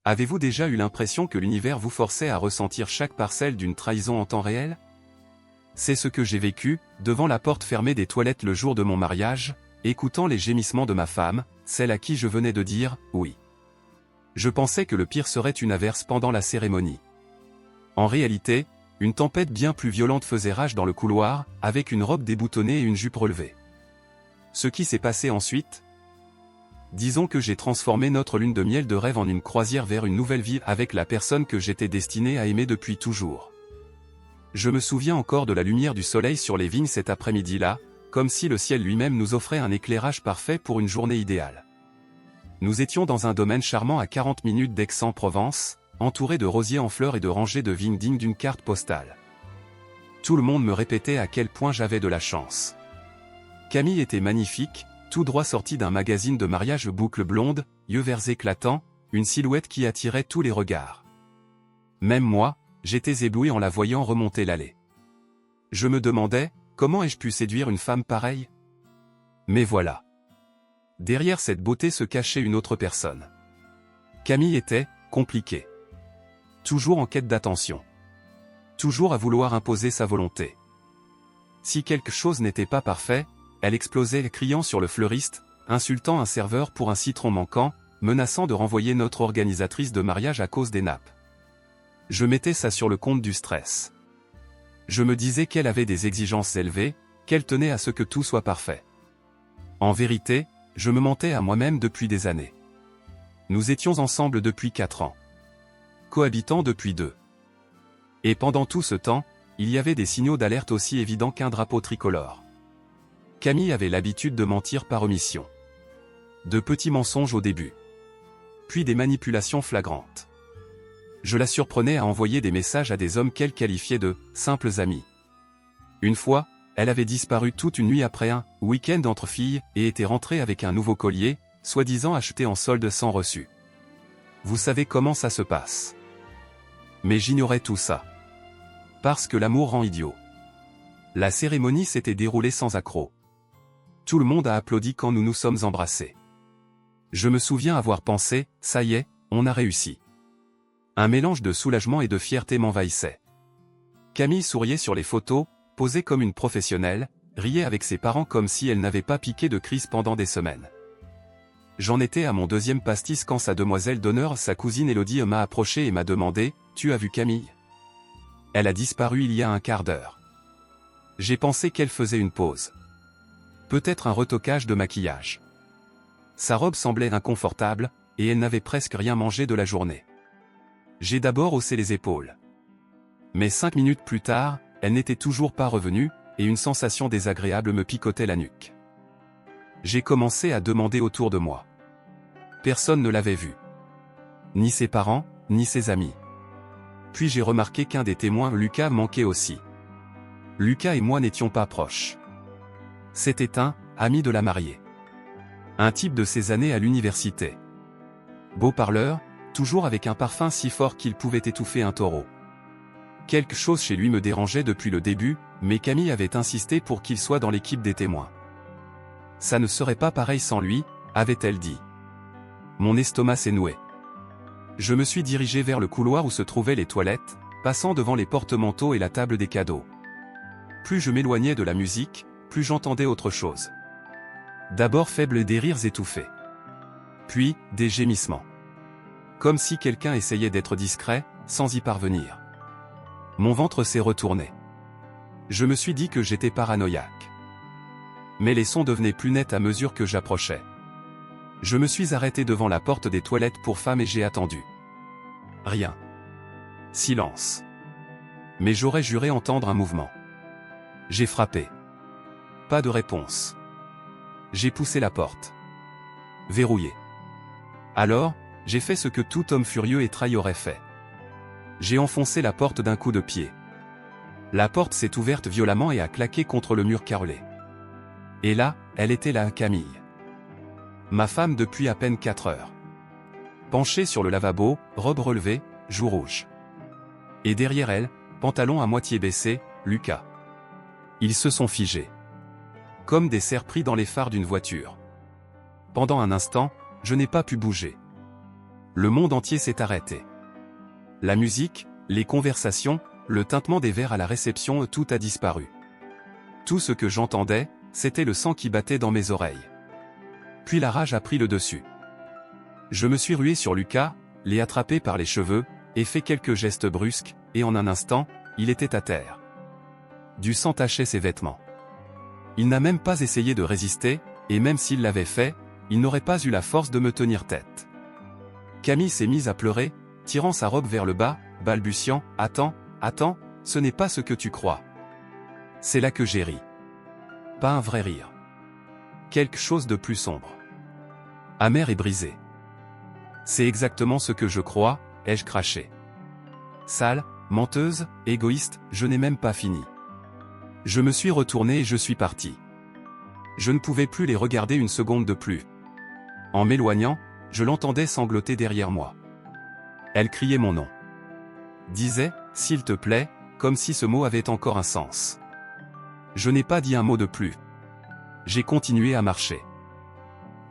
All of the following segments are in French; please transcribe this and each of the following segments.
Avez-vous déjà eu l'impression que l'univers vous forçait à ressentir chaque parcelle d'une trahison en temps réel? C'est ce que j'ai vécu, devant la porte fermée des toilettes le jour de mon mariage, écoutant les gémissements de ma femme, celle à qui je venais de dire « oui ». Je pensais que le pire serait une averse pendant la cérémonie. En réalité, une tempête bien plus violente faisait rage dans le couloir, avec une robe déboutonnée et une jupe relevée. Ce qui s'est passé ensuite? Disons que j'ai transformé notre lune de miel de rêve en une croisière vers une nouvelle vie avec la personne que j'étais destiné à aimer depuis toujours. Je me souviens encore de la lumière du soleil sur les vignes cet après-midi-là, comme si le ciel lui-même nous offrait un éclairage parfait pour une journée idéale. Nous étions dans un domaine charmant à 40 minutes d'Aix-en-Provence, entouré de rosiers en fleurs et de rangées de vignes dignes d'une carte postale. Tout le monde me répétait à quel point j'avais de la chance. Camille était magnifique, tout droit sortie d'un magazine de mariage, boucles blondes, yeux verts éclatants, une silhouette qui attirait tous les regards. Même moi, j'étais ébloui en la voyant remonter l'allée. Je me demandais, comment ai-je pu séduire une femme pareille? Mais voilà. Derrière cette beauté se cachait une autre personne. Camille était compliquée. Toujours en quête d'attention. Toujours à vouloir imposer sa volonté. Si quelque chose n'était pas parfait, elle explosait criant sur le fleuriste, insultant un serveur pour un citron manquant, menaçant de renvoyer notre organisatrice de mariage à cause des nappes. Je mettais ça sur le compte du stress. Je me disais qu'elle avait des exigences élevées, qu'elle tenait à ce que tout soit parfait. En vérité, je me mentais à moi-même depuis des années. Nous étions ensemble depuis 4 ans. Cohabitant depuis 2. Et pendant tout ce temps, il y avait des signaux d'alerte aussi évidents qu'un drapeau tricolore. Camille avait l'habitude de mentir par omission. De petits mensonges au début. Puis des manipulations flagrantes. Je la surprenais à envoyer des messages à des hommes qu'elle qualifiait de « simples amis ». Une fois, elle avait disparu toute une nuit après un « week-end entre filles » et était rentrée avec un nouveau collier, soi-disant acheté en solde sans reçu. Vous savez comment ça se passe. Mais j'ignorais tout ça. Parce que l'amour rend idiot. La cérémonie s'était déroulée sans accroc. Tout le monde a applaudi quand nous nous sommes embrassés. Je me souviens avoir pensé, ça y est, on a réussi. Un mélange de soulagement et de fierté m'envahissait. Camille souriait sur les photos, posait comme une professionnelle, riait avec ses parents comme si elle n'avait pas piqué de crise pendant des semaines. J'en étais à mon 2e pastis quand sa demoiselle d'honneur, sa cousine Élodie, m'a approché et m'a demandé « Tu as vu Camille ?» Elle a disparu il y a un quart d'heure. J'ai pensé qu'elle faisait une pause. Peut-être un retocage de maquillage. Sa robe semblait inconfortable, et elle n'avait presque rien mangé de la journée. J'ai d'abord haussé les épaules. Mais 5 minutes plus tard, elle n'était toujours pas revenue, et une sensation désagréable me picotait la nuque. J'ai commencé à demander autour de moi. Personne ne l'avait vue. Ni ses parents, ni ses amis. Puis j'ai remarqué qu'un des témoins, Lucas, manquait aussi. Lucas et moi n'étions pas proches. C'était un ami de la mariée. Un type de ses années à l'université. Beau parleur, toujours avec un parfum si fort qu'il pouvait étouffer un taureau. Quelque chose chez lui me dérangeait depuis le début, mais Camille avait insisté pour qu'il soit dans l'équipe des témoins. Ça ne serait pas pareil sans lui, avait-elle dit. Mon estomac s'est noué. Je me suis dirigé vers le couloir où se trouvaient les toilettes, passant devant les porte-manteaux et la table des cadeaux. Plus je m'éloignais de la musique, plus j'entendais autre chose. D'abord faibles des rires étouffés. Puis, des gémissements. Comme si quelqu'un essayait d'être discret, sans y parvenir. Mon ventre s'est retourné. Je me suis dit que j'étais paranoïaque. Mais les sons devenaient plus nets à mesure que j'approchais. Je me suis arrêté devant la porte des toilettes pour femmes et j'ai attendu. Rien. Silence. Mais j'aurais juré entendre un mouvement. J'ai frappé. Pas de réponse. J'ai poussé la porte. Verrouillée. Alors, j'ai fait ce que tout homme furieux et trahi aurait fait. J'ai enfoncé la porte d'un coup de pied. La porte s'est ouverte violemment et a claqué contre le mur carrelé. Et là, elle était là, Camille. Ma femme depuis à peine 4 heures. Penchée sur le lavabo, robe relevée, joues rouges. Et derrière elle, pantalon à moitié baissé, Lucas. Ils se sont figés. Comme des cerfs pris dans les phares d'une voiture. Pendant un instant, je n'ai pas pu bouger. Le monde entier s'est arrêté. La musique, les conversations, le tintement des verres à la réception, tout a disparu. Tout ce que j'entendais, c'était le sang qui battait dans mes oreilles. Puis la rage a pris le dessus. Je me suis rué sur Lucas, l'ai attrapé par les cheveux, et fait quelques gestes brusques, et en un instant, il était à terre. Du sang tachait ses vêtements. Il n'a même pas essayé de résister, et même s'il l'avait fait, il n'aurait pas eu la force de me tenir tête. Camille s'est mise à pleurer, tirant sa robe vers le bas, balbutiant « Attends, attends, ce n'est pas ce que tu crois. » C'est là que j'ai ri. Pas un vrai rire. Quelque chose de plus sombre. Amer et brisé. C'est exactement ce que je crois, ai-je craché. Sale, menteuse, égoïste, je n'ai même pas fini. Je me suis retourné et je suis parti. Je ne pouvais plus les regarder une seconde de plus. En m'éloignant, je l'entendais sangloter derrière moi. Elle criait mon nom. Disait, s'il te plaît, comme si ce mot avait encore un sens. Je n'ai pas dit un mot de plus. J'ai continué à marcher.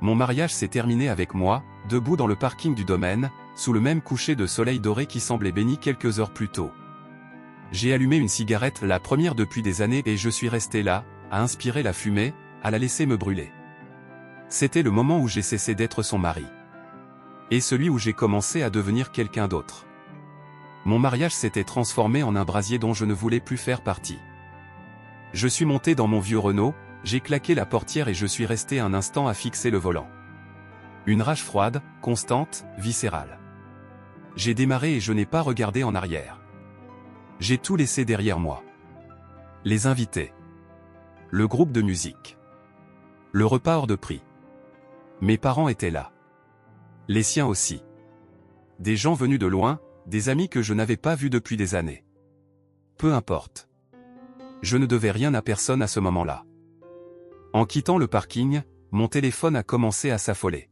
Mon mariage s'est terminé avec moi, debout dans le parking du domaine, sous le même coucher de soleil doré qui semblait béni quelques heures plus tôt. J'ai allumé une cigarette, la première depuis des années, et je suis resté là, à inspirer la fumée, à la laisser me brûler. C'était le moment où j'ai cessé d'être son mari. Et celui où j'ai commencé à devenir quelqu'un d'autre. Mon mariage s'était transformé en un brasier dont je ne voulais plus faire partie. Je suis monté dans mon vieux Renault, j'ai claqué la portière et je suis resté un instant à fixer le volant. Une rage froide, constante, viscérale. J'ai démarré et je n'ai pas regardé en arrière. J'ai tout laissé derrière moi. Les invités. Le groupe de musique. Le repas hors de prix. Mes parents étaient là. Les siens aussi. Des gens venus de loin, des amis que je n'avais pas vus depuis des années. Peu importe. Je ne devais rien à personne à ce moment-là. En quittant le parking, mon téléphone a commencé à s'affoler.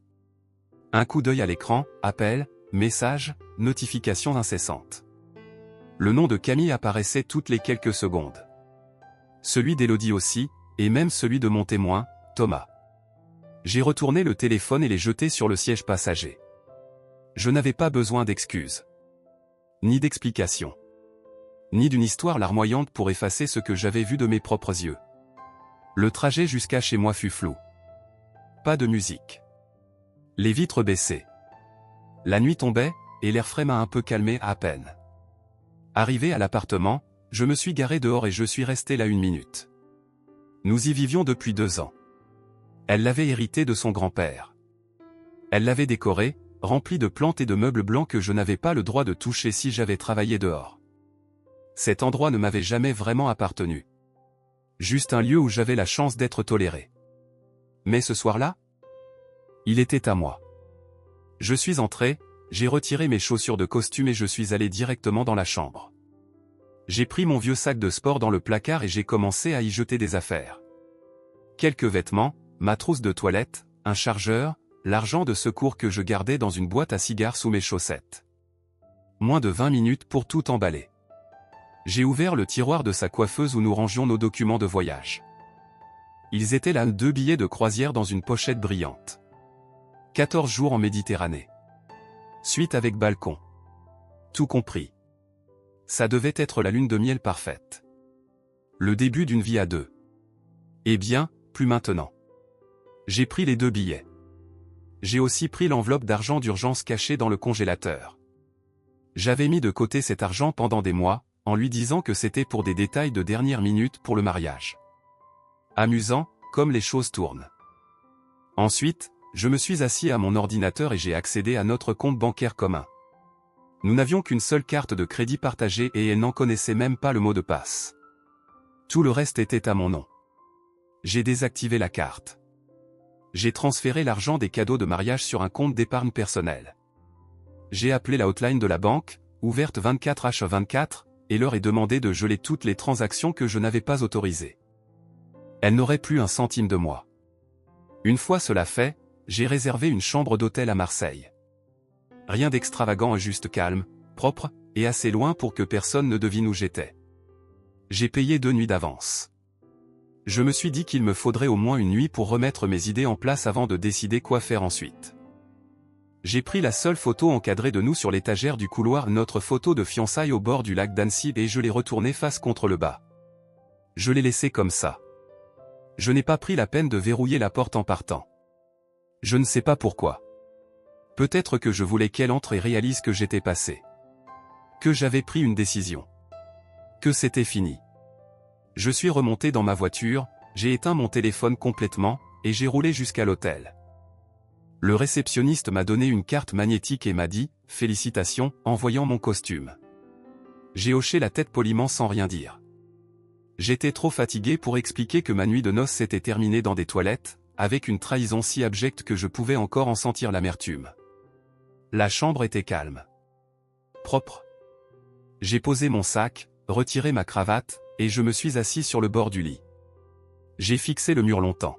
Un coup d'œil à l'écran, appels, messages, notifications incessantes. Le nom de Camille apparaissait toutes les quelques secondes. Celui d'Élodie aussi, et même celui de mon témoin, Thomas. J'ai retourné le téléphone et l'ai jeté sur le siège passager. Je n'avais pas besoin d'excuses. Ni d'explications. Ni d'une histoire larmoyante pour effacer ce que j'avais vu de mes propres yeux. Le trajet jusqu'à chez moi fut flou. Pas de musique. Les vitres baissées. La nuit tombait, et l'air frais m'a un peu calmé à peine. Arrivé à l'appartement, je me suis garé dehors et je suis resté là 1 minute. Nous y vivions depuis 2 ans. Elle l'avait hérité de son grand-père. Elle l'avait décoré, rempli de plantes et de meubles blancs que je n'avais pas le droit de toucher si j'avais travaillé dehors. Cet endroit ne m'avait jamais vraiment appartenu. Juste un lieu où j'avais la chance d'être toléré. Mais ce soir-là, il était à moi. Je suis entré, j'ai retiré mes chaussures de costume et je suis allé directement dans la chambre. J'ai pris mon vieux sac de sport dans le placard et j'ai commencé à y jeter des affaires. Quelques vêtements, ma trousse de toilette, un chargeur, l'argent de secours que je gardais dans une boîte à cigares sous mes chaussettes. Moins de 20 minutes pour tout emballer. J'ai ouvert le tiroir de sa coiffeuse où nous rangions nos documents de voyage. Ils étaient là 2 billets de croisière dans une pochette brillante. 14 jours en Méditerranée. Suite avec balcon. Tout compris. Ça devait être la lune de miel parfaite. Le début d'une vie à 2. Eh bien, plus maintenant. J'ai pris les 2 billets. J'ai aussi pris l'enveloppe d'argent d'urgence cachée dans le congélateur. J'avais mis de côté cet argent pendant des mois, en lui disant que c'était pour des détails de dernière minute pour le mariage. Amusant, comme les choses tournent. Ensuite, je me suis assis à mon ordinateur et j'ai accédé à notre compte bancaire commun. Nous n'avions qu'une seule carte de crédit partagée et elle n'en connaissait même pas le mot de passe. Tout le reste était à mon nom. J'ai désactivé la carte. J'ai transféré l'argent des cadeaux de mariage sur un compte d'épargne personnel. J'ai appelé la hotline de la banque, ouverte 24h24, et leur ai demandé de geler toutes les transactions que je n'avais pas autorisées. Elle n'aurait plus un centime de moi. Une fois cela fait, j'ai réservé une chambre d'hôtel à Marseille. Rien d'extravagant, juste calme, propre, et assez loin pour que personne ne devine où j'étais. J'ai payé 2 nuits d'avance. Je me suis dit qu'il me faudrait au moins 1 nuit pour remettre mes idées en place avant de décider quoi faire ensuite. J'ai pris la seule photo encadrée de nous sur l'étagère du couloir, notre photo de fiançailles au bord du lac d'Annecy, et je l'ai retournée face contre le bas. Je l'ai laissée comme ça. Je n'ai pas pris la peine de verrouiller la porte en partant. Je ne sais pas pourquoi. Peut-être que je voulais qu'elle entre et réalise que j'étais passé. Que j'avais pris une décision. Que c'était fini. Je suis remonté dans ma voiture, j'ai éteint mon téléphone complètement, et j'ai roulé jusqu'à l'hôtel. Le réceptionniste m'a donné une carte magnétique et m'a dit « Félicitations » en voyant mon costume. J'ai hoché la tête poliment sans rien dire. J'étais trop fatigué pour expliquer que ma nuit de noces s'était terminée dans des toilettes, avec une trahison si abjecte que je pouvais encore en sentir l'amertume. La chambre était calme. Propre. J'ai posé mon sac, retiré ma cravate, et je me suis assis sur le bord du lit. J'ai fixé le mur longtemps.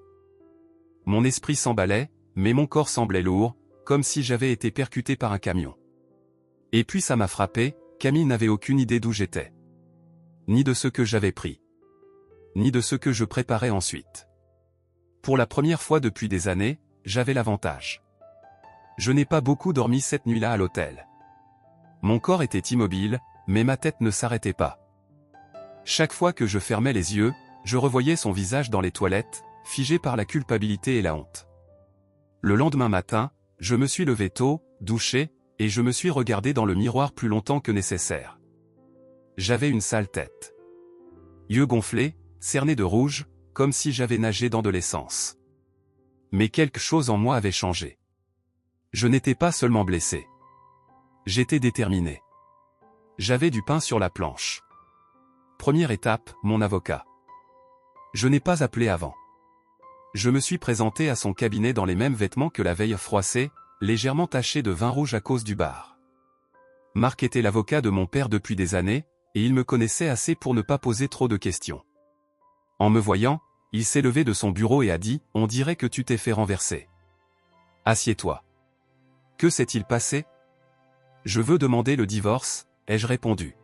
Mon esprit s'emballait, mais mon corps semblait lourd, comme si j'avais été percuté par un camion. Et puis ça m'a frappé, Camille n'avait aucune idée d'où j'étais. Ni de ce que j'avais pris. Ni de ce que je préparais ensuite. Pour la première fois depuis des années, j'avais l'avantage. Je n'ai pas beaucoup dormi cette nuit-là à l'hôtel. Mon corps était immobile, mais ma tête ne s'arrêtait pas. Chaque fois que je fermais les yeux, je revoyais son visage dans les toilettes, figé par la culpabilité et la honte. Le lendemain matin, je me suis levé tôt, douché, et je me suis regardé dans le miroir plus longtemps que nécessaire. J'avais une sale tête. Yeux gonflés, cernés de rouge, comme si j'avais nagé dans de l'essence. Mais quelque chose en moi avait changé. Je n'étais pas seulement blessé. J'étais déterminé. J'avais du pain sur la planche. Première étape, mon avocat. Je n'ai pas appelé avant. Je me suis présenté à son cabinet dans les mêmes vêtements que la veille, froissés, légèrement tachés de vin rouge à cause du bar. Marc était l'avocat de mon père depuis des années, et il me connaissait assez pour ne pas poser trop de questions. En me voyant, il s'est levé de son bureau et a dit « On dirait que tu t'es fait renverser. Assieds-toi. » Que s'est-il passé ? Je veux demander le divorce, ai-je répondu.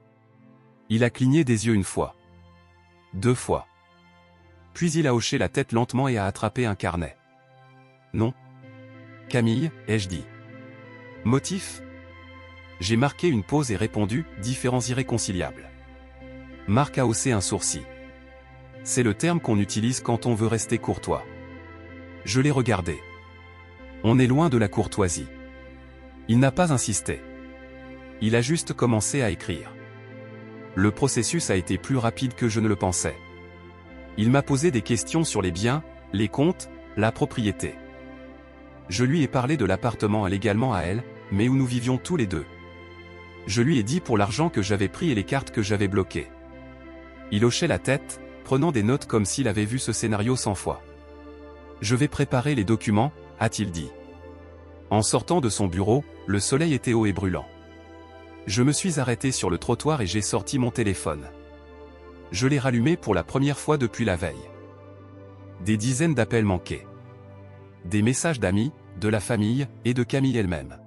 Il a cligné des yeux une fois. 2 fois. Puis il a hoché la tête lentement et a attrapé un carnet. Non. Camille, ai-je dit. Motif ? J'ai marqué une pause et répondu « Différents irréconciliables ». Marc a haussé un sourcil. C'est le terme qu'on utilise quand on veut rester courtois. Je l'ai regardé. On est loin de la courtoisie. Il n'a pas insisté. Il a juste commencé à écrire. Le processus a été plus rapide que je ne le pensais. Il m'a posé des questions sur les biens, les comptes, la propriété. Je lui ai parlé de l'appartement légalement à elle, mais où nous vivions tous les deux. Je lui ai dit pour l'argent que j'avais pris et les cartes que j'avais bloquées. Il hochait la tête, prenant des notes comme s'il avait vu ce scénario 100 fois. Je vais préparer les documents, a-t-il dit. En sortant de son bureau, le soleil était haut et brûlant. Je me suis arrêté sur le trottoir et j'ai sorti mon téléphone. Je l'ai rallumé pour la première fois depuis la veille. Des dizaines d'appels manqués. Des messages d'amis, de la famille, et de Camille elle-même.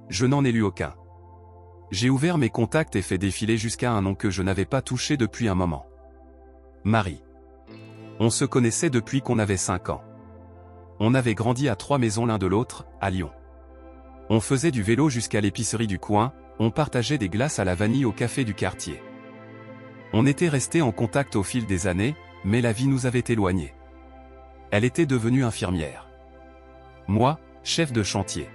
Je n'en ai lu aucun. J'ai ouvert mes contacts et fait défiler jusqu'à un nom que je n'avais pas touché depuis un moment. Marie. On se connaissait depuis qu'on avait 5 ans. On avait grandi à 3 maisons l'un de l'autre, à Lyon. On faisait du vélo jusqu'à l'épicerie du coin, on partageait des glaces à la vanille au café du quartier. On était restés en contact au fil des années, mais la vie nous avait éloignés. Elle était devenue infirmière. Moi, chef de chantier.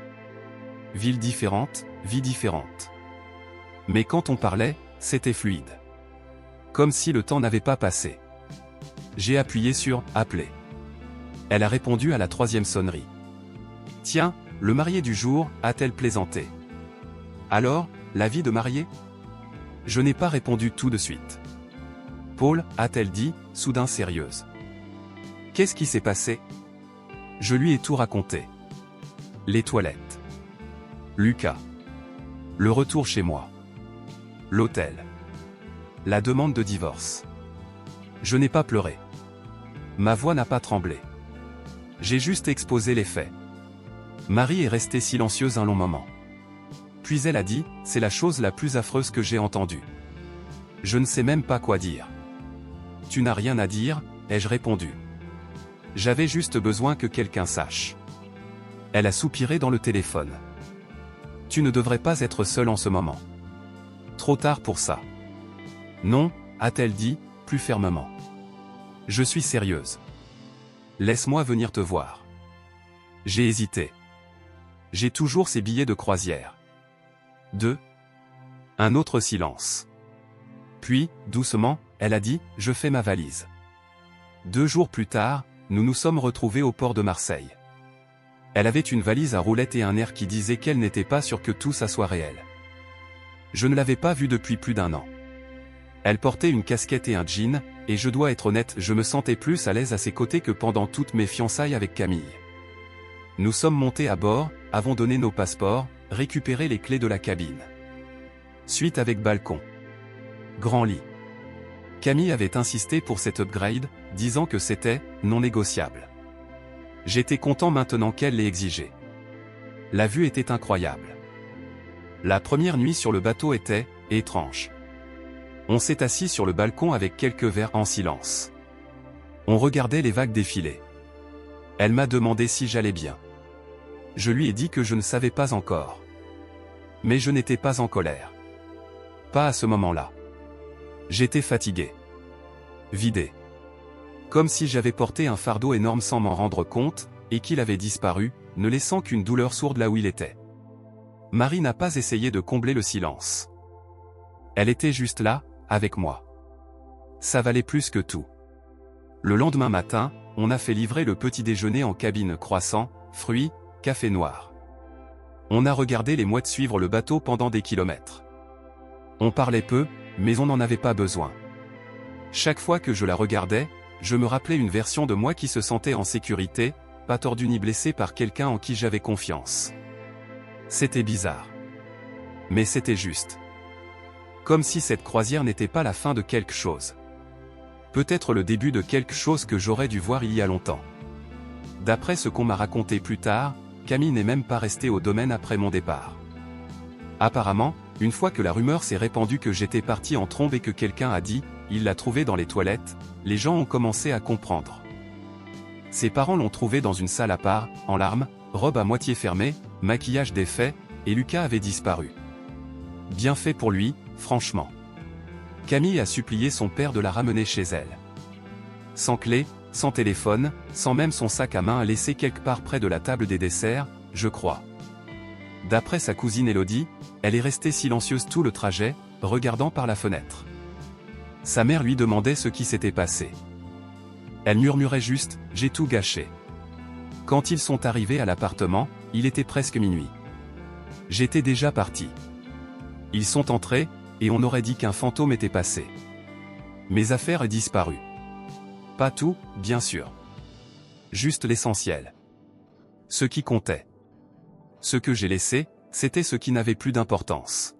Ville différente, vie différente. Mais quand on parlait, c'était fluide. Comme si le temps n'avait pas passé. J'ai appuyé sur « Appeler ». Elle a répondu à la 3e sonnerie. « Tiens, le marié du jour », a-t-elle plaisanté. « Alors, la vie de mariée ?» Je n'ai pas répondu tout de suite. « Paul », a-t-elle dit, soudain sérieuse. « Qu'est-ce qui s'est passé ?» Je lui ai tout raconté. Les toilettes. Lucas. Le retour chez moi. L'hôtel. La demande de divorce. Je n'ai pas pleuré. Ma voix n'a pas tremblé. J'ai juste exposé les faits. Marie est restée silencieuse un long moment. Puis elle a dit, « C'est la chose la plus affreuse que j'ai entendue. Je ne sais même pas quoi dire. » « Tu n'as rien à dire, ai-je répondu. J'avais juste besoin que quelqu'un sache. Elle a soupiré dans le téléphone. Tu ne devrais pas être seul en ce moment. Trop tard pour ça. Non, a-t-elle dit, plus fermement. Je suis sérieuse. Laisse-moi venir te voir. J'ai hésité. J'ai toujours ces billets de croisière. 2. Un autre silence. Puis, doucement, elle a dit, je fais ma valise. 2 jours plus tard, nous nous sommes retrouvés au port de Marseille. Elle avait une valise à roulettes et un air qui disait qu'elle n'était pas sûre que tout ça soit réel. Je ne l'avais pas vue depuis plus d'1 an. Elle portait une casquette et un jean, et je dois être honnête, je me sentais plus à l'aise à ses côtés que pendant toutes mes fiançailles avec Camille. Nous sommes montés à bord, avons donné nos passeports, récupéré les clés de la cabine. Suite avec balcon. Grand lit. Camille avait insisté pour cet upgrade, disant que c'était non négociable. J'étais content maintenant qu'elle l'ait exigé. La vue était incroyable. La première nuit sur le bateau était étrange. On s'est assis sur le balcon avec quelques verres en silence. On regardait les vagues défiler. Elle m'a demandé si j'allais bien. Je lui ai dit que je ne savais pas encore. Mais je n'étais pas en colère. Pas à ce moment-là. J'étais fatigué. Vidé. Comme si j'avais porté un fardeau énorme sans m'en rendre compte, et qu'il avait disparu, ne laissant qu'une douleur sourde là où il était. Marie n'a pas essayé de combler le silence. Elle était juste là, avec moi. Ça valait plus que tout. Le lendemain matin, on a fait livrer le petit déjeuner en cabine, croissants, fruits, café noir. On a regardé les mouettes suivre le bateau pendant des kilomètres. On parlait peu, mais on n'en avait pas besoin. Chaque fois que je la regardais, je me rappelais une version de moi qui se sentait en sécurité, pas tordu ni blessé par quelqu'un en qui j'avais confiance. C'était bizarre. Mais c'était juste. Comme si cette croisière n'était pas la fin de quelque chose. Peut-être le début de quelque chose que j'aurais dû voir il y a longtemps. D'après ce qu'on m'a raconté plus tard, Camille n'est même pas restée au domaine après mon départ. Apparemment, une fois que la rumeur s'est répandue que j'étais parti en trombe et que quelqu'un a dit « il l'a trouvé dans les toilettes », les gens ont commencé à comprendre. Ses parents l'ont trouvé dans une salle à part, en larmes, robe à moitié fermée, maquillage défait, et Lucas avait disparu. Bien fait pour lui, franchement. Camille a supplié son père de la ramener chez elle. Sans clé, sans téléphone, sans même son sac à main laissé quelque part près de la table des desserts, je crois. D'après sa cousine Élodie, elle est restée silencieuse tout le trajet, regardant par la fenêtre. Sa mère lui demandait ce qui s'était passé. Elle murmurait juste « j'ai tout gâché ». Quand ils sont arrivés à l'appartement, il était presque minuit. J'étais déjà parti. Ils sont entrés, et on aurait dit qu'un fantôme était passé. Mes affaires ont disparu. Pas tout, bien sûr. Juste l'essentiel. Ce qui comptait. Ce que j'ai laissé, c'était ce qui n'avait plus d'importance.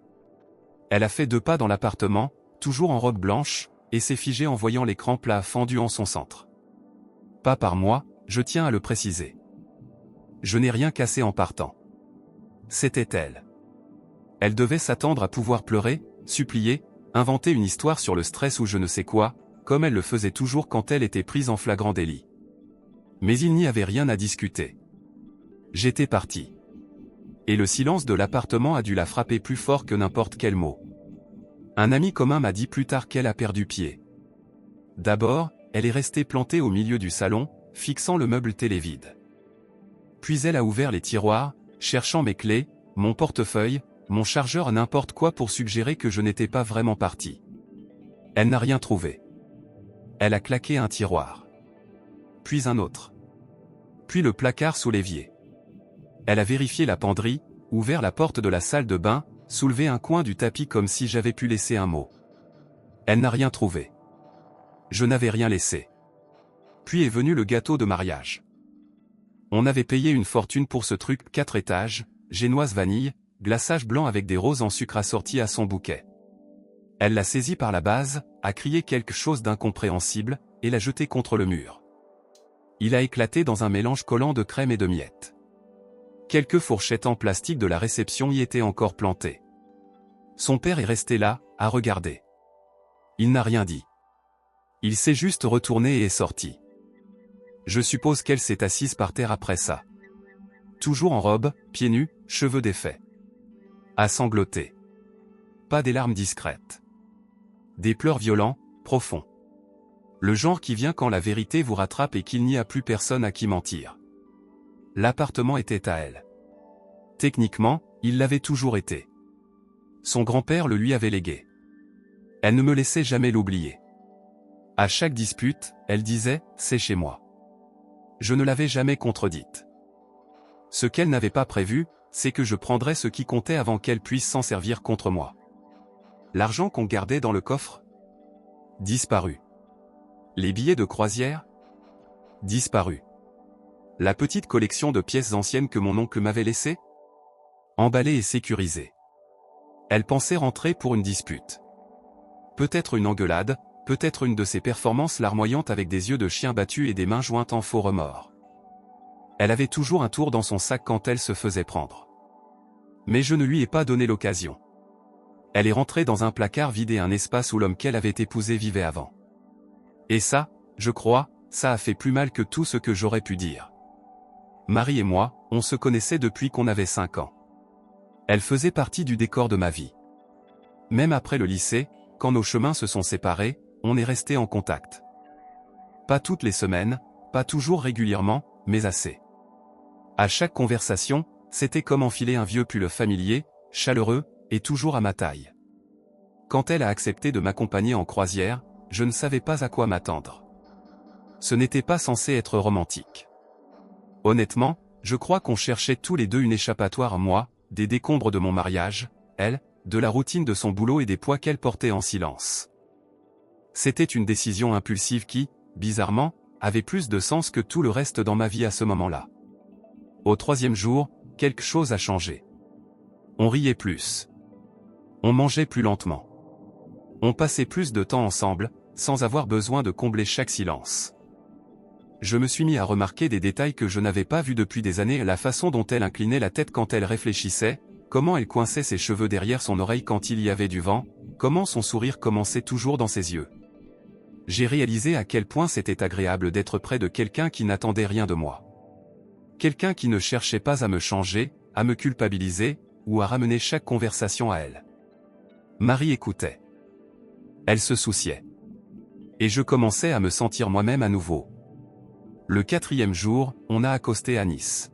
Elle a fait 2 pas dans l'appartement, toujours en robe blanche, et s'est figée en voyant l'écran plat fendu en son centre. Pas par moi, je tiens à le préciser. Je n'ai rien cassé en partant. C'était elle. Elle devait s'attendre à pouvoir pleurer, supplier, inventer une histoire sur le stress ou je ne sais quoi, comme elle le faisait toujours quand elle était prise en flagrant délit. Mais il n'y avait rien à discuter. J'étais parti. Et le silence de l'appartement a dû la frapper plus fort que n'importe quel mot. Un ami commun m'a dit plus tard qu'elle a perdu pied. D'abord, elle est restée plantée au milieu du salon, fixant le meuble télé vide. Puis elle a ouvert les tiroirs, cherchant mes clés, mon portefeuille, mon chargeur, n'importe quoi pour suggérer que je n'étais pas vraiment parti. Elle n'a rien trouvé. Elle a claqué un tiroir. Puis un autre. Puis le placard sous l'évier. Elle a vérifié la penderie, ouvert la porte de la salle de bain, soulevé un coin du tapis comme si j'avais pu laisser un mot. Elle n'a rien trouvé. Je n'avais rien laissé. Puis est venu le gâteau de mariage. On avait payé une fortune pour ce truc 4 étages, génoise vanille, glaçage blanc avec des roses en sucre assorties à son bouquet. Elle l'a saisi par la base, a crié quelque chose d'incompréhensible, et l'a jeté contre le mur. Il a éclaté dans un mélange collant de crème et de miettes. Quelques fourchettes en plastique de la réception y étaient encore plantées. Son père est resté là, à regarder. Il n'a rien dit. Il s'est juste retourné et est sorti. Je suppose qu'elle s'est assise par terre après ça. Toujours en robe, pieds nus, cheveux défaits. À sangloter. Pas des larmes discrètes. Des pleurs violents, profonds. Le genre qui vient quand la vérité vous rattrape et qu'il n'y a plus personne à qui mentir. L'appartement était à elle. Techniquement, il l'avait toujours été. Son grand-père le lui avait légué. Elle ne me laissait jamais l'oublier. À chaque dispute, elle disait « c'est chez moi ». Je ne l'avais jamais contredite. Ce qu'elle n'avait pas prévu, c'est que je prendrais ce qui comptait avant qu'elle puisse s'en servir contre moi. L'argent qu'on gardait dans le coffre? Disparu. Les billets de croisière? Disparu. La petite collection de pièces anciennes que mon oncle m'avait laissée? Emballée et sécurisée. Elle pensait rentrer pour une dispute. Peut-être une engueulade, peut-être une de ces performances larmoyantes avec des yeux de chien battus et des mains jointes en faux remords. Elle avait toujours un tour dans son sac quand elle se faisait prendre. Mais je ne lui ai pas donné l'occasion. Elle est rentrée dans un placard vidé, un espace où l'homme qu'elle avait épousé vivait avant. Et ça, je crois, ça a fait plus mal que tout ce que j'aurais pu dire. Marie et moi, on se connaissait depuis qu'on avait 5 ans. Elle faisait partie du décor de ma vie. Même après le lycée, quand nos chemins se sont séparés, on est resté en contact. Pas toutes les semaines, pas toujours régulièrement, mais assez. À chaque conversation, c'était comme enfiler un vieux pull familier, chaleureux, et toujours à ma taille. Quand elle a accepté de m'accompagner en croisière, je ne savais pas à quoi m'attendre. Ce n'était pas censé être romantique. Honnêtement, je crois qu'on cherchait tous les deux une échappatoire à moi, des décombres de mon mariage, elle, de la routine de son boulot et des poids qu'elle portait en silence. C'était une décision impulsive qui, bizarrement, avait plus de sens que tout le reste dans ma vie à ce moment-là. Au 3e jour, quelque chose a changé. On riait plus. On mangeait plus lentement. On passait plus de temps ensemble, sans avoir besoin de combler chaque silence. Je me suis mis à remarquer des détails que je n'avais pas vus depuis des années, la façon dont elle inclinait la tête quand elle réfléchissait, comment elle coinçait ses cheveux derrière son oreille quand il y avait du vent, comment son sourire commençait toujours dans ses yeux. J'ai réalisé à quel point c'était agréable d'être près de quelqu'un qui n'attendait rien de moi. Quelqu'un qui ne cherchait pas à me changer, à me culpabiliser, ou à ramener chaque conversation à elle. Marie écoutait. Elle se souciait. Et je commençais à me sentir moi-même à nouveau. Le 4e jour, on a accosté à Nice.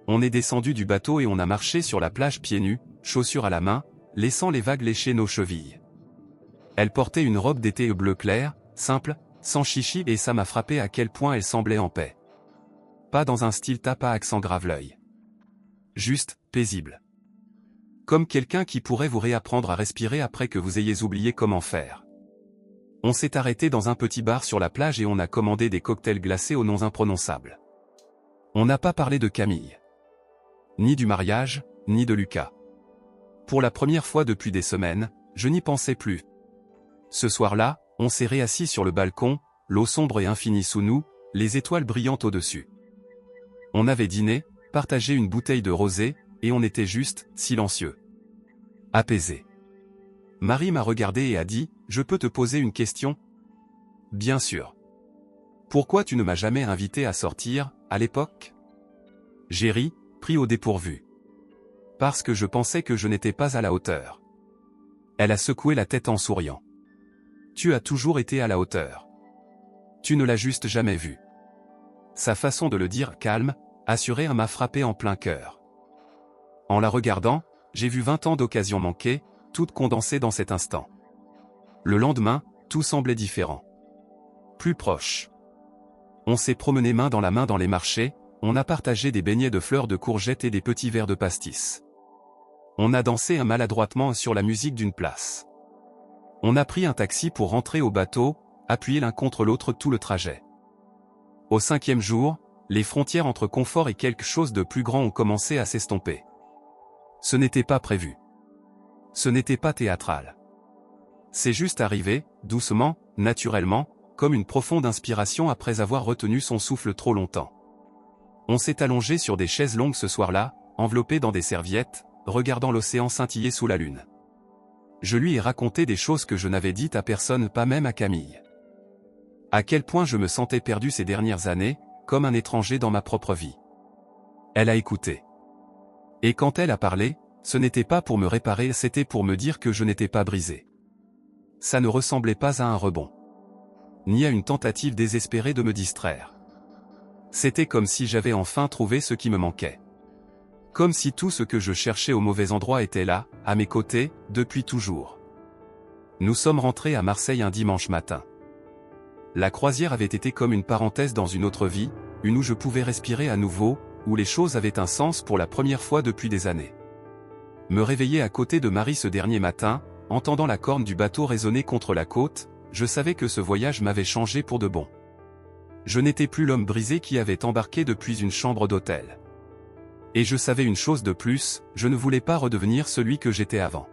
On est descendu du bateau et on a marché sur la plage pieds nus, chaussures à la main, laissant les vagues lécher nos chevilles. Elle portait une robe d'été bleu clair, simple, sans chichi, et ça m'a frappé à quel point elle semblait en paix. Pas dans un style tape à accent grave-l'œil. Juste, paisible. Comme quelqu'un qui pourrait vous réapprendre à respirer après que vous ayez oublié comment faire. On s'est arrêté dans un petit bar sur la plage et on a commandé des cocktails glacés aux noms imprononçables. On n'a pas parlé de Camille. Ni du mariage, ni de Lucas. Pour la première fois depuis des semaines, je n'y pensais plus. Ce soir-là, on s'est réassis sur le balcon, l'eau sombre et infinie sous nous, les étoiles brillantes au-dessus. On avait dîné, partagé une bouteille de rosé, et on était juste, silencieux. Apaisé. Marie m'a regardé et a dit, « Je peux te poser une question ?» Bien sûr. Pourquoi tu ne m'as jamais invité à sortir, à l'époque? J'ai ri, pris au dépourvu. Parce que je pensais que je n'étais pas à la hauteur. Elle a secoué la tête en souriant. Tu as toujours été à la hauteur. Tu ne l'as juste jamais vu. Sa façon de le dire calme, assurée m'a frappé en plein cœur. En la regardant, j'ai vu 20 ans d'occasions manquées, toutes condensées dans cet instant. Le lendemain, tout semblait différent. Plus proche. On s'est promené main dans les marchés, on a partagé des beignets de fleurs de courgettes et des petits verres de pastis. On a dansé maladroitement sur la musique d'une place. On a pris un taxi pour rentrer au bateau, appuyés l'un contre l'autre tout le trajet. Au 5e jour, les frontières entre confort et quelque chose de plus grand ont commencé à s'estomper. Ce n'était pas prévu. Ce n'était pas théâtral. C'est juste arrivé, doucement, naturellement, comme une profonde inspiration après avoir retenu son souffle trop longtemps. On s'est allongé sur des chaises longues ce soir-là, enveloppés dans des serviettes, regardant l'océan scintiller sous la lune. Je lui ai raconté des choses que je n'avais dites à personne, pas même à Camille. À quel point je me sentais perdu ces dernières années, comme un étranger dans ma propre vie. Elle a écouté. Et quand elle a parlé, Ce n'était pas pour me réparer, c'était pour me dire que je n'étais pas brisé. Ça ne ressemblait pas à un rebond, ni à une tentative désespérée de me distraire. C'était comme si j'avais enfin trouvé ce qui me manquait. Comme si tout ce que je cherchais au mauvais endroit était là, à mes côtés, depuis toujours. Nous sommes rentrés à Marseille un dimanche matin. La croisière avait été comme une parenthèse dans une autre vie, une où je pouvais respirer à nouveau, où les choses avaient un sens pour la première fois depuis des années. Me réveiller à côté de Marie ce dernier matin, entendant la corne du bateau résonner contre la côte, je savais que ce voyage m'avait changé pour de bon. Je n'étais plus l'homme brisé qui avait embarqué depuis une chambre d'hôtel. Et je savais une chose de plus, je ne voulais pas redevenir celui que j'étais avant.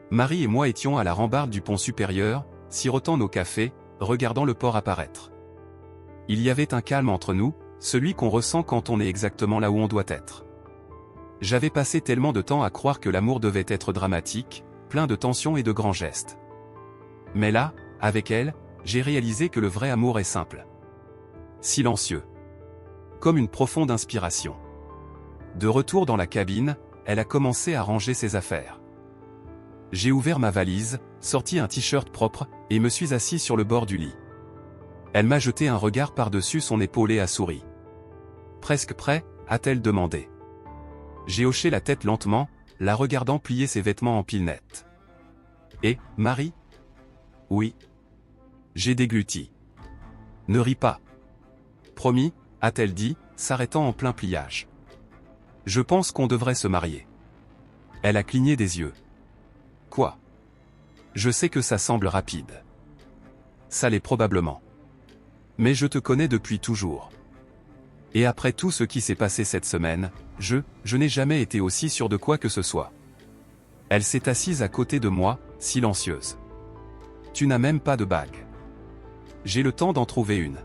Marie et moi étions à la rambarde du pont supérieur, sirotant nos cafés, regardant le port apparaître. Il y avait un calme entre nous, celui qu'on ressent quand on est exactement là où on doit être. J'avais passé tellement de temps à croire que l'amour devait être dramatique, plein de tensions et de grands gestes. Mais là, avec elle, j'ai réalisé que le vrai amour est simple. Silencieux. Comme une profonde inspiration. De retour dans la cabine, elle a commencé à ranger ses affaires. J'ai ouvert ma valise, sorti un t-shirt propre, et me suis assis sur le bord du lit. Elle m'a jeté un regard par-dessus son épaule et a souri. Presque prêt, a-t-elle demandé. J'ai hoché la tête lentement, la regardant plier ses vêtements en pile nette. Et, Marie ? Oui. J'ai dégluti. Ne ris pas. Promis, a-t-elle dit, s'arrêtant en plein pliage. Je pense qu'on devrait se marier. Elle a cligné des yeux. Quoi ? Je sais que ça semble rapide. Ça l'est probablement. Mais je te connais depuis toujours. Et après tout ce qui s'est passé cette semaine, je n'ai jamais été aussi sûr de quoi que ce soit. Elle s'est assise à côté de moi, silencieuse. Tu n'as même pas de bague. J'ai le temps d'en trouver une.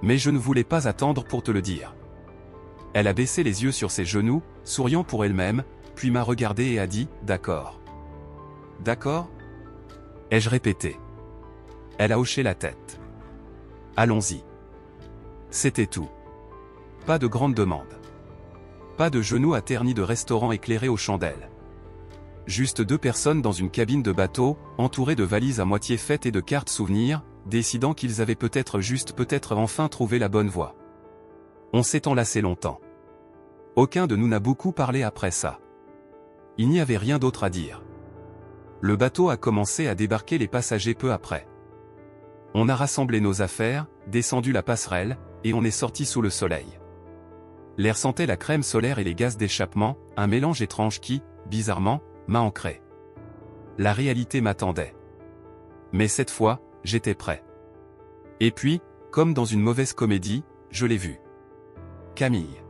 Mais je ne voulais pas attendre pour te le dire. Elle a baissé les yeux sur ses genoux, souriant pour elle-même, puis m'a regardé et a dit « D'accord. » D'accord ? Ai-je répété. Elle a hoché la tête. Allons-y. C'était tout. Pas de grande demande. Pas de genoux à terre ni de restaurant éclairé aux chandelles. Juste deux personnes dans une cabine de bateau, entourées de valises à moitié faites et de cartes souvenirs, décidant qu'ils avaient peut-être enfin trouvé la bonne voie. On s'est enlacé longtemps. Aucun de nous n'a beaucoup parlé après ça. Il n'y avait rien d'autre à dire. Le bateau a commencé à débarquer les passagers peu après. On a rassemblé nos affaires, descendu la passerelle, et on est sorti sous le soleil. L'air sentait la crème solaire et les gaz d'échappement, un mélange étrange qui, bizarrement, m'a ancré. La réalité m'attendait. Mais cette fois, j'étais prêt. Et puis, comme dans une mauvaise comédie, je l'ai vue. Camille.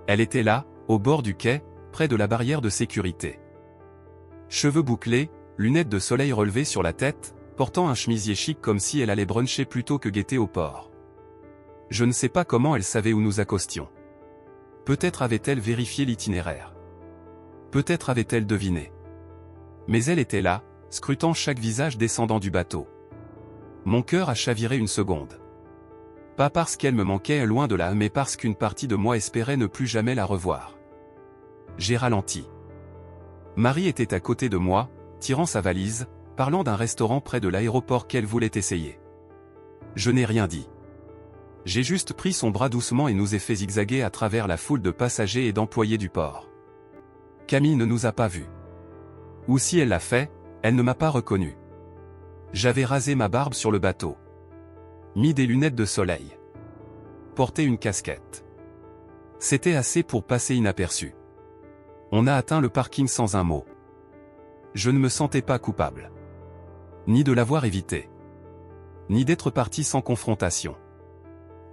Elle était là, au bord du quai, près de la barrière de sécurité. Cheveux bouclés, lunettes de soleil relevées sur la tête, portant un chemisier chic comme si elle allait bruncher plutôt que guetter au port. Je ne sais pas comment elle savait où nous accostions. Peut-être avait-elle vérifié l'itinéraire. Peut-être avait-elle deviné. Mais elle était là, scrutant chaque visage descendant du bateau. Mon cœur a chaviré une seconde. Pas parce qu'elle me manquait loin de là, mais parce qu'une partie de moi espérait ne plus jamais la revoir. J'ai ralenti. Marie était à côté de moi, tirant sa valise, parlant d'un restaurant près de l'aéroport qu'elle voulait essayer. Je n'ai rien dit. J'ai juste pris son bras doucement et nous ai fait zigzaguer à travers la foule de passagers et d'employés du port. Camille ne nous a pas vus. Ou si elle l'a fait, elle ne m'a pas reconnu. J'avais rasé ma barbe sur le bateau. Mis des lunettes de soleil. Porté une casquette. C'était assez pour passer inaperçu. On a atteint le parking sans un mot. Je ne me sentais pas coupable. Ni de l'avoir évité. Ni d'être parti sans confrontation.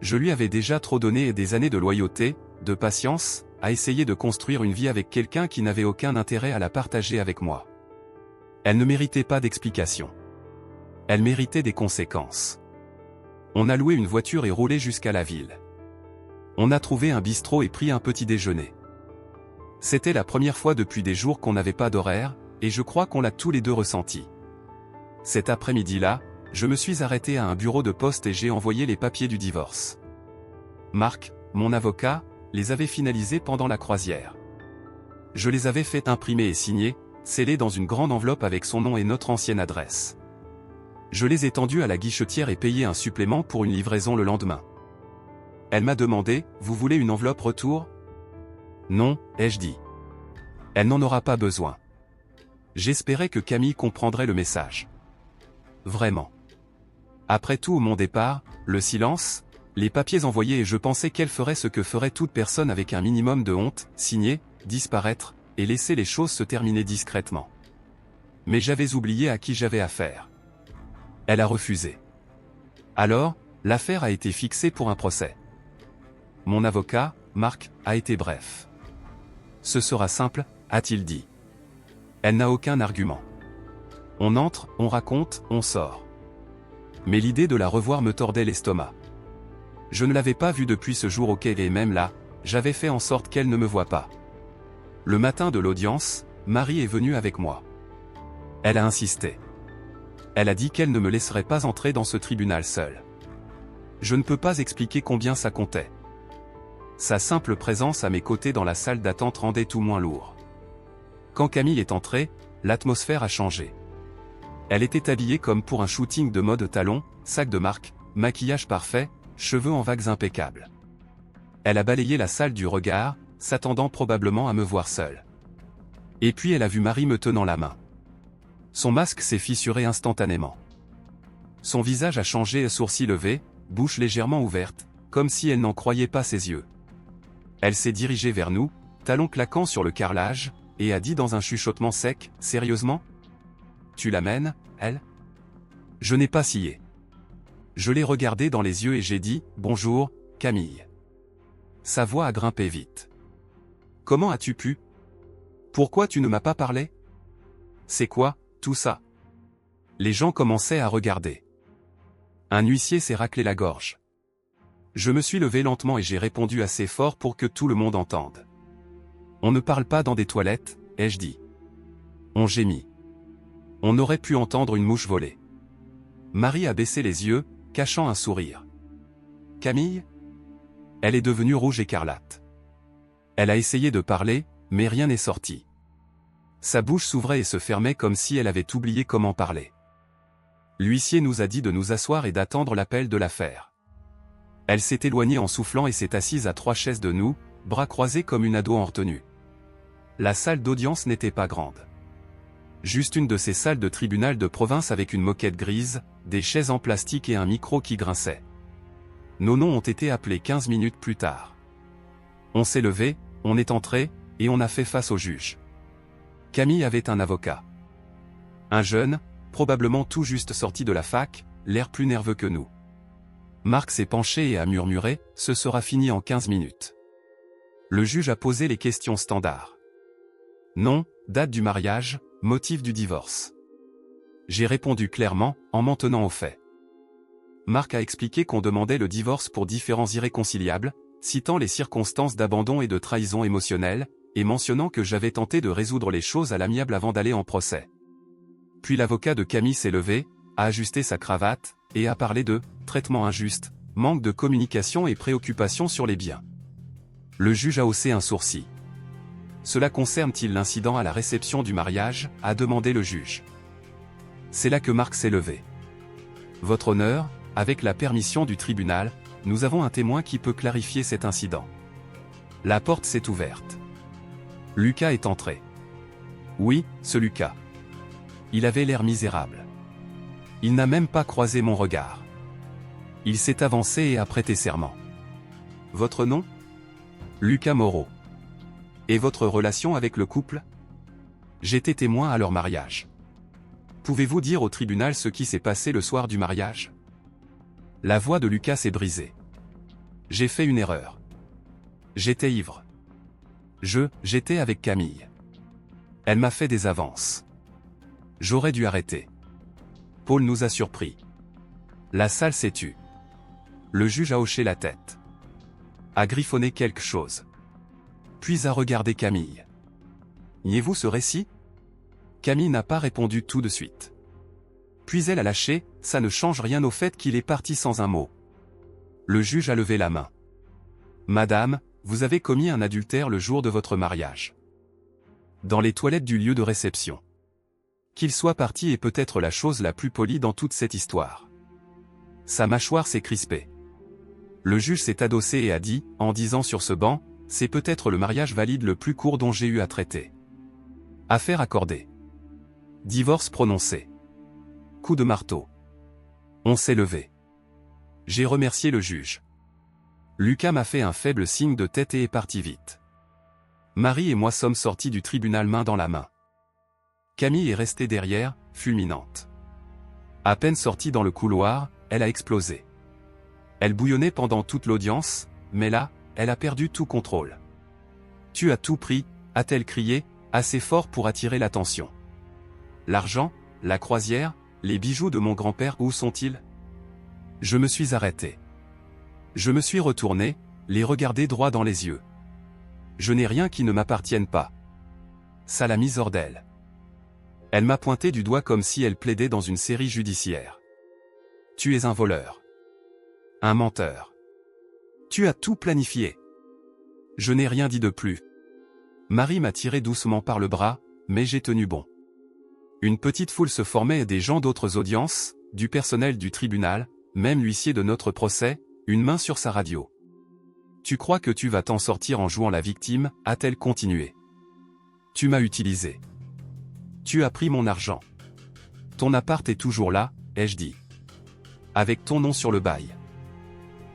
Je lui avais déjà trop donné des années de loyauté, de patience, à essayer de construire une vie avec quelqu'un qui n'avait aucun intérêt à la partager avec moi. Elle ne méritait pas d'explication. Elle méritait des conséquences. On a loué une voiture et roulé jusqu'à la ville. On a trouvé un bistrot et pris un petit déjeuner. C'était la première fois depuis des jours qu'on n'avait pas d'horaire, et je crois qu'on l'a tous les deux ressenti. Cet après-midi-là, je me suis arrêté à un bureau de poste et j'ai envoyé les papiers du divorce. Marc, mon avocat, les avait finalisés pendant la croisière. Je les avais fait imprimer et signer, scellés dans une grande enveloppe avec son nom et notre ancienne adresse. Je les ai tendus à la guichetière et payé un supplément pour une livraison le lendemain. Elle m'a demandé, vous voulez une enveloppe retour? Non, ai-je dit. Elle n'en aura pas besoin. J'espérais que Camille comprendrait le message. Vraiment. Après tout, mon départ, le silence, les papiers envoyés et je pensais qu'elle ferait ce que ferait toute personne avec un minimum de honte, signer, disparaître, et laisser les choses se terminer discrètement. Mais j'avais oublié à qui j'avais affaire. Elle a refusé. Alors, l'affaire a été fixée pour un procès. Mon avocat, Marc, a été bref. Ce sera simple, a-t-il dit. Elle n'a aucun argument. On entre, on raconte, on sort. Mais l'idée de la revoir me tordait l'estomac. Je ne l'avais pas vue depuis ce jour auquel et même là, j'avais fait en sorte qu'elle ne me voie pas. Le matin de l'audience, Marie est venue avec moi. Elle a insisté. Elle a dit qu'elle ne me laisserait pas entrer dans ce tribunal seule. Je ne peux pas expliquer combien ça comptait. Sa simple présence à mes côtés dans la salle d'attente rendait tout moins lourd. Quand Camille est entrée, l'atmosphère a changé. Elle était habillée comme pour un shooting de mode talon, sac de marque, maquillage parfait, cheveux en vagues impeccables. Elle a balayé la salle du regard, s'attendant probablement à me voir seule. Et puis elle a vu Marie me tenant la main. Son masque s'est fissuré instantanément. Son visage a changé, sourcils levés, bouche légèrement ouverte, comme si elle n'en croyait pas ses yeux. Elle s'est dirigée vers nous, talons claquants sur le carrelage, et a dit dans un chuchotement sec, « Sérieusement ? Tu l'amènes, elle ?» Je n'ai pas scié. Je l'ai regardée dans les yeux et j'ai dit, « Bonjour, Camille. » Sa voix a grimpé vite. « Comment as-tu pu ? Pourquoi tu ne m'as pas parlé ? C'est quoi, tout ça ?» Les gens commençaient à regarder. Un huissier s'est raclé la gorge. Je me suis levé lentement et j'ai répondu assez fort pour que tout le monde entende. « On ne parle pas dans des toilettes, ai-je dit. » On gémit. On aurait pu entendre une mouche voler. Marie a baissé les yeux, cachant un sourire. « Camille ?» Elle est devenue rouge écarlate. Elle a essayé de parler, mais rien n'est sorti. Sa bouche s'ouvrait et se fermait comme si elle avait oublié comment parler. L'huissier nous a dit de nous asseoir et d'attendre l'appel de l'affaire. Elle s'est éloignée en soufflant et s'est assise à 3 chaises de nous, bras croisés comme une ado en retenue. La salle d'audience n'était pas grande. Juste une de ces salles de tribunal de province avec une moquette grise, des chaises en plastique et un micro qui grinçait. Nos noms ont été appelés 15 minutes plus tard. On s'est levé, on est entré, et on a fait face au juge. Camille avait un avocat. Un jeune, probablement tout juste sorti de la fac, l'air plus nerveux que nous. Marc s'est penché et a murmuré, « Ce sera fini en 15 minutes. » Le juge a posé les questions standards. Nom, date du mariage, motif du divorce. J'ai répondu clairement, en m'en tenant aux faits. Marc a expliqué qu'on demandait le divorce pour différents irréconciliables, citant les circonstances d'abandon et de trahison émotionnelle, et mentionnant que j'avais tenté de résoudre les choses à l'amiable avant d'aller en procès. Puis l'avocat de Camille s'est levé, a ajusté sa cravate, et a parlé de « traitement injuste, manque de communication et préoccupation sur les biens ». Le juge a haussé un sourcil. « Cela concerne-t-il l'incident à la réception du mariage ?» a demandé le juge. C'est là que Marc s'est levé. « Votre honneur, avec la permission du tribunal, nous avons un témoin qui peut clarifier cet incident. » La porte s'est ouverte. Lucas est entré. Oui, ce Lucas. Il avait l'air misérable. Il n'a même pas croisé mon regard. Il s'est avancé et a prêté serment. Votre nom ? Lucas Moreau. Et votre relation avec le couple ? J'étais témoin à leur mariage. Pouvez-vous dire au tribunal ce qui s'est passé le soir du mariage ? La voix de Lucas s'est brisée. J'ai fait une erreur. J'étais ivre. J'étais avec Camille. Elle m'a fait des avances. J'aurais dû arrêter. Paul nous a surpris. La salle s'est tue. Le juge a hoché la tête. A griffonné quelque chose. Puis a regardé Camille. Niez-vous ce récit ? Camille n'a pas répondu tout de suite. Puis elle a lâché, ça ne change rien au fait qu'il est parti sans un mot. Le juge a levé la main. Madame, vous avez commis un adultère le jour de votre mariage. dans les toilettes du lieu de réception. Qu'il soit parti est peut-être la chose la plus polie dans toute cette histoire. Sa mâchoire s'est crispée. Le juge s'est adossé et a dit, en disant sur ce banc, c'est peut-être le mariage valide le plus court dont j'ai eu à traiter. Affaire accordée. Divorce prononcé. Coup de marteau. On s'est levé. J'ai remercié le juge. Lucas m'a fait un faible signe de tête et est parti vite. Marie et moi sommes sortis du tribunal main dans la main. Camille est restée derrière, fulminante. À peine sortie dans le couloir, elle a explosé. Elle bouillonnait pendant toute l'audience, mais là, elle a perdu tout contrôle. « Tu as tout pris », a-t-elle crié, assez fort pour attirer l'attention. « L'argent, la croisière, les bijoux de mon grand-père, où sont-ils » Je me suis arrêté. Je me suis retourné, les regarder droit dans les yeux. Je n'ai rien qui ne m'appartienne pas. Ça l'a mise hors d'elle. Elle m'a pointé du doigt comme si elle plaidait dans une série judiciaire. Tu es un voleur. Un menteur. Tu as tout planifié. Je n'ai rien dit de plus. Marie m'a tiré doucement par le bras, mais j'ai tenu bon. Une petite foule se formait et des gens d'autres audiences, du personnel du tribunal, même l'huissier de notre procès, une main sur sa radio. Tu crois que tu vas t'en sortir en jouant la victime, a-t-elle continué. Tu m'as utilisé. Tu as pris mon argent. Ton appart est toujours là, ai-je dit. Avec ton nom sur le bail.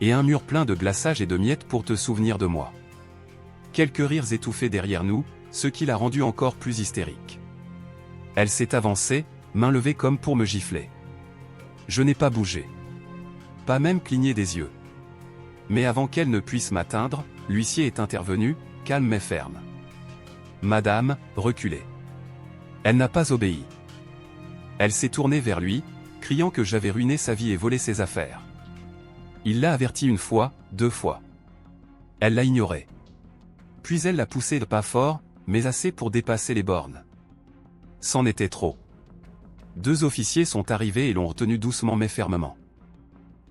Et un mur plein de glaçage et de miettes pour te souvenir de moi. Quelques rires étouffés derrière nous, ce qui l'a rendue encore plus hystérique. Elle s'est avancée, main levée comme pour me gifler. Je n'ai pas bougé. Pas même cligné des yeux. Mais avant qu'elle ne puisse m'atteindre, l'huissier est intervenu, calme mais ferme. Madame, reculez. Elle n'a pas obéi. Elle s'est tournée vers lui, criant que j'avais ruiné sa vie et volé ses affaires. Il l'a avertie une fois, 2 fois. Elle l'a ignoré. Puis elle l'a poussé de pas fort, mais assez pour dépasser les bornes. C'en était trop. 2 officiers sont arrivés et l'ont retenue doucement mais fermement.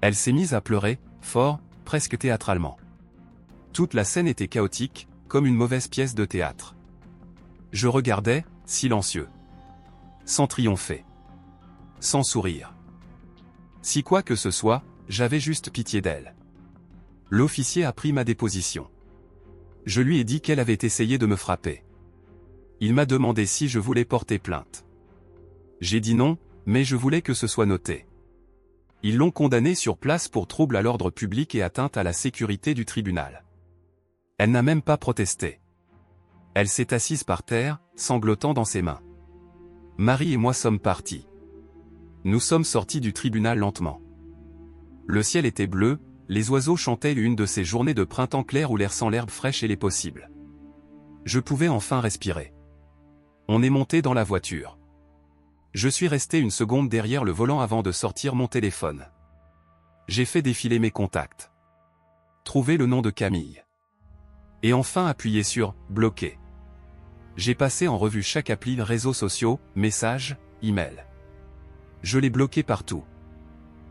Elle s'est mise à pleurer, fort, presque théâtralement. Toute la scène était chaotique, comme une mauvaise pièce de théâtre. Je regardais, silencieux. Sans triompher. Sans sourire. Si quoi que ce soit, j'avais juste pitié d'elle. L'officier a pris ma déposition. Je lui ai dit qu'elle avait essayé de me frapper. Il m'a demandé si je voulais porter plainte. J'ai dit non, mais je voulais que ce soit noté. Ils l'ont condamnée sur place pour trouble à l'ordre public et atteinte à la sécurité du tribunal. Elle n'a même pas protesté. Elle s'est assise par terre, sanglotant dans ses mains. Marie et moi sommes partis. Nous sommes sortis du tribunal lentement. Le ciel était bleu, les oiseaux chantaient une de ces journées de printemps clair où l'air sent l'herbe fraîche et les possibles. Je pouvais enfin respirer. On est monté dans la voiture. Je suis resté une seconde derrière le volant avant de sortir mon téléphone. J'ai fait défiler mes contacts. Trouver le nom de Camille. Et enfin appuyer sur « Bloquer ». J'ai passé en revue chaque appli réseaux sociaux, messages, email. Je l'ai bloqué partout.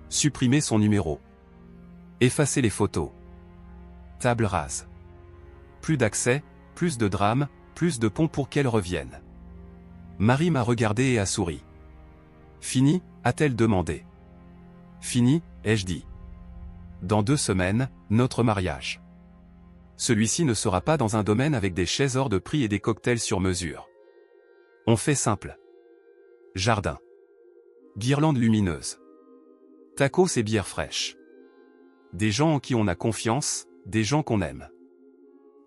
Supprimer son numéro. Effacer les photos. Table rase. Plus d'accès, plus de drame, plus de ponts pour qu'elle revienne. Marie m'a regardé et a souri. Fini, a-t-elle demandé. Fini, ai-je dit. Dans 2 semaines, notre mariage. Celui-ci ne sera pas dans un domaine avec des chaises hors de prix et des cocktails sur mesure. On fait simple. Jardin. Guirlandes lumineuses. Tacos et bières fraîches. Des gens en qui on a confiance, des gens qu'on aime.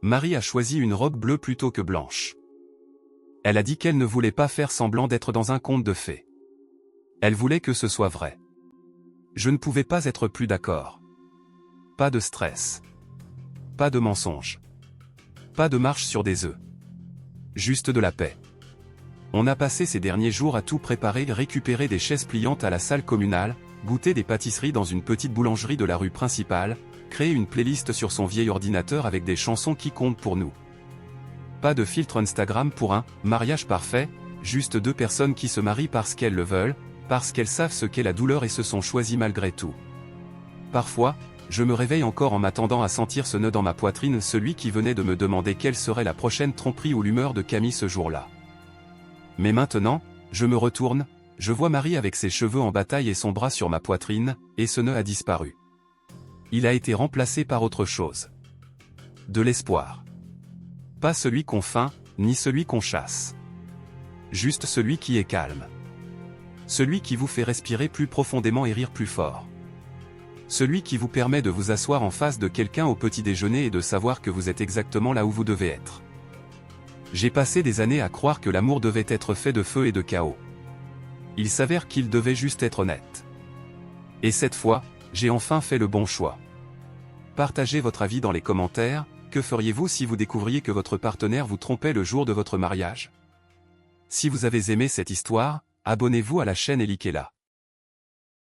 Marie a choisi une robe bleue plutôt que blanche. Elle a dit qu'elle ne voulait pas faire semblant d'être dans un conte de fées. Elle voulait que ce soit vrai. Je ne pouvais pas être plus d'accord. Pas de stress. Pas de mensonge. Pas de marche sur des œufs. Juste de la paix. On a passé ces derniers jours à tout préparer, récupérer des chaises pliantes à la salle communale, goûter des pâtisseries dans une petite boulangerie de la rue principale, créer une playlist sur son vieil ordinateur avec des chansons qui comptent pour nous. Pas de filtre Instagram pour un mariage parfait, juste 2 personnes qui se marient parce qu'elles le veulent, parce qu'elles savent ce qu'est la douleur et se sont choisies malgré tout. Parfois, Je me réveille encore en m'attendant à sentir ce nœud dans ma poitrine, celui qui venait de me demander quelle serait la prochaine tromperie ou l'humeur de Camille ce jour-là. Mais maintenant, je me retourne, je vois Marie avec ses cheveux en bataille et son bras sur ma poitrine, et ce nœud a disparu. Il a été remplacé par autre chose. De l'espoir. Pas celui qu'on feint, ni celui qu'on chasse. Juste celui qui est calme. Celui qui vous fait respirer plus profondément et rire plus fort. Celui qui vous permet de vous asseoir en face de quelqu'un au petit déjeuner et de savoir que vous êtes exactement là où vous devez être. J'ai passé des années à croire que l'amour devait être fait de feu et de chaos. Il s'avère qu'il devait juste être honnête. Et cette fois, j'ai enfin fait le bon choix. Partagez votre avis dans les commentaires. Que feriez-vous si vous découvriez que votre partenaire vous trompait le jour de votre mariage? Si vous avez aimé cette histoire, abonnez-vous à la chaîne et likez-la.